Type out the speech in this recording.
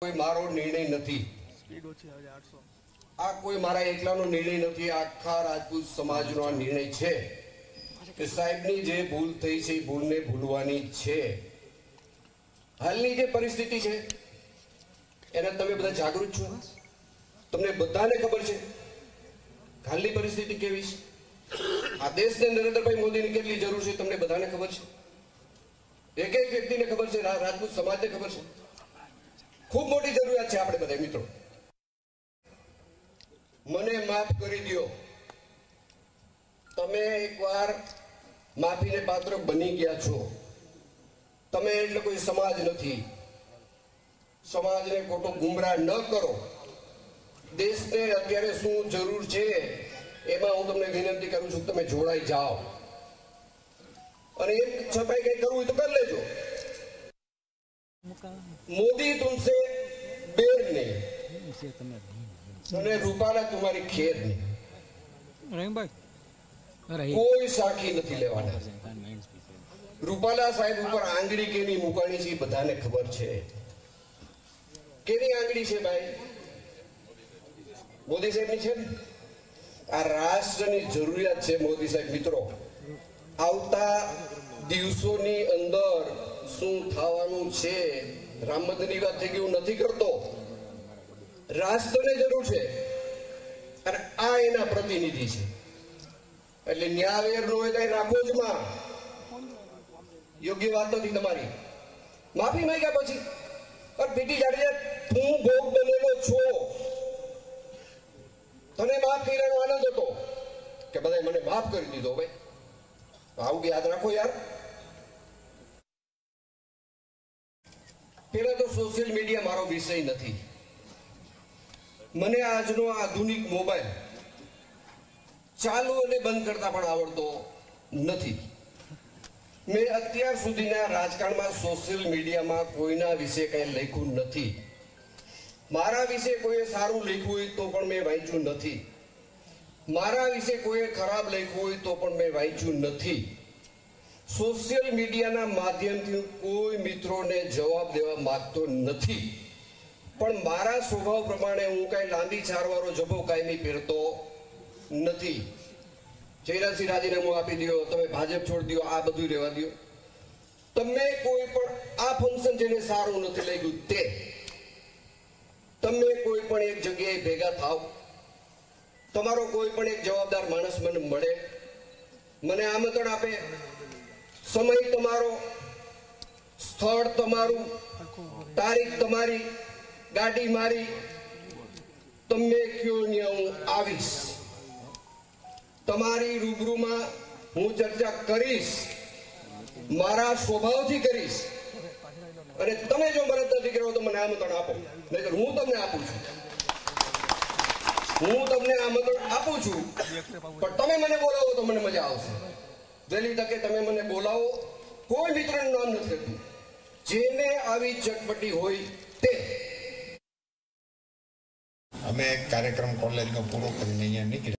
કોઈ મારો નિર્ણય નથી, આ કોઈ મારા એકલાનો નિર્ણય નથી, આખા રાજપૂત સમાજનો આ નિર્ણય છે કે સાહેબની જે ભૂલ થઈ છે એ ભૂલને ભૂલવાની છે. હાલની જે પરિસ્થિતિ છે એને તમે બધા જાગૃત છો, તમને બધાને ખબર છે હાલની પરિસ્થિતિ કેવી છે. આ દેશને નરેન્દ્રભાઈ મોદીની કેટલી જરૂર છે તમને બધાને ખબર છે, એક એક વ્યક્તિને ખબર છે, રાજપૂત સમાજને ખબર છે. ખૂબ મોટી જરૂરિયાત છે આપણે બધા મિત્રો. મને માફ કરી દો, તમે એકવાર માફીને પાત્ર બની ગયા છો. તમે એટલે કોઈ સમાજ નથી, સમાજને ખોટો ગુમરાહ ન કરો. દેશને અત્યારે શું જરૂર છે એમાં હું તમને વિનંતી કરું છું, તમે જોડાઈ જાઓ અને એક છપાઈ કઈ કરવું હોય તો કરી લેજો. मोदी तुमसे बेर नहीं અને રૂપાલા तुम्हारी ખેર નહીં. કોઈ સાખી નથી લેવાના. રૂપાલા સાહેબ ઉપર આંગળી કેની મૂકવાની છે બધાને ખબર છે. કેની આંગળી છે ભાઈ? મોદી સાહેબની છે ને. આ રાષ્ટ્રની જરૂરિયાત છે મોદી સાહેબ. મિત્રો, આવતા દિવસોની અંદર શું થવાનું છે, રામ મંદિરની વાત થઈ ગઈ, હું નથી કરતો. રાષ્ટ્રને જરૂર છે અને આ એના પ્રતિનિધિ છે. એટલે ન્યાવેર નો હોય કઈ રાખો જ માં. યોગ્ય વાત નથી તમારી. માફી માંગ્યા પછી પીટી જાડેજા, તું ભોગ બનેલો છો, તને માફ કર્યાનો આનંદ હતો કે બધા મને માફ કરી દીધો. ભાઈ આવું યાદ રાખો યાર. પેલા તો સોશિયલ મીડિયા મારો વિષય નથી. મને આજનો આધુનિક મોબાઈલ ચાલુ અને બંધ કરતા પણ આવડતો નથી. મેં અત્યાર સુધીના રાજકારણમાં સોશિયલ મીડિયામાં કોઈના વિશે કઈ લખ્યું નથી. મારા વિશે કોઈએ સારું લખ્યું હોય તો પણ મેં વાંચ્યું નથી. મારા વિશે કોઈએ ખરાબ લખ્યું હોય તો પણ મેં વાંચ્યું નથી. સોશિયલ મીડિયાના માધ્યમથી કોઈ મિત્રોને જવાબ દેવા માંગતો નથી. પણ મારા સ્વભાવ પ્રમાણે હું કઈ લાંબી ચારવારો જભો કાયમી પહેરતો નથી. જયરાજસિંહ રાજીનામું આપી દો, તમે ભાજપ છોડી દો, આ બધું રહેવા દો. તમે કોઈ પણ આ ફંક્શન જેને સારું નથી લાગ્યું તે તમે કોઈ પણ એક જગ્યાએ ભેગા થાવ, તમારો કોઈ પણ એક જવાબદાર માણસ મને મળે, મને આમંત્રણ આપે, સમય તમારો, સ્થળ તમારું, તારીખ તમારી, ગાડી મારી, તમે કયો ને હું આવીશ. તમારી રૂબરૂમાં હું ચર્ચા કરીશ, મારા સ્વભાવથી કરીશ. અને તમે જો મદદ નથી કરો તો મને આમંત્રણ આપો, નહીતર હું તમને આપું છું. હું તમને આમંત્રણ આપું છું, પણ તમે મને બોલાવો તો મને મજા આવશે. વહેલી તકે તમે મને બોલાવો. કોઈ મિત્રનું નામ નથી લેતું, જેને આવી ચટપટી હોય તે. અમે કાર્યક્રમ કોલેજનો પૂરો કરીને અહીંયા નીકળ્યા.